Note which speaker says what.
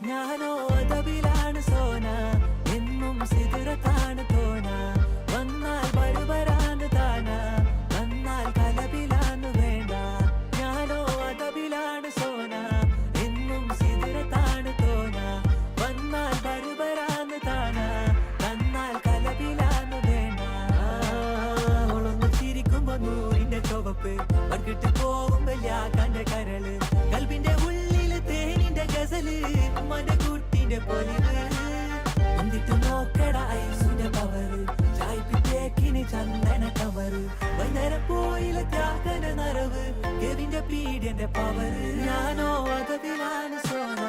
Speaker 1: ഞാനോ അതവിലാണ് സോന, എന്നും സിഗരത്താണ് തോന. വന്നാൽ ബരുബരാന്ന് താന, വന്നാൽ കലപിലാന്ന് വേണ്ട. ഞാനോ അതവിലാണ് സോന, എന്നും സിഗരത്താണ് തോന. വന്നാൽ ബരുബരാന്ന് താന, വന്നാൽ കലപിലാന്ന് വേണ്ട. അവളൊന്ന് ചിരിക്കുമ്പോ നൂറിന്റെ ചുവപ്പ്, പങ്കിട്ട് പോകുമ്പോ യാക്കാന്റെ കരള്. കൽബിന്റെ ഉള്ളില് തേനിന്റെ ഗസല്, മനകൂട്ടിന്റെ പൊലിവ്. വന്നിട്ട് നോക്കട ഐസിന്റെ പവറ്, ചായ്പിത്തേക്കിന് ചന്ദന കവറ്. വൈകുന്നേരം പോയില്ല ത്യാഗന നരവ്, കെവിന്റെ പീഡിയന്റെ പവറ്. ഞാനോ അതവിലാണ് സോന.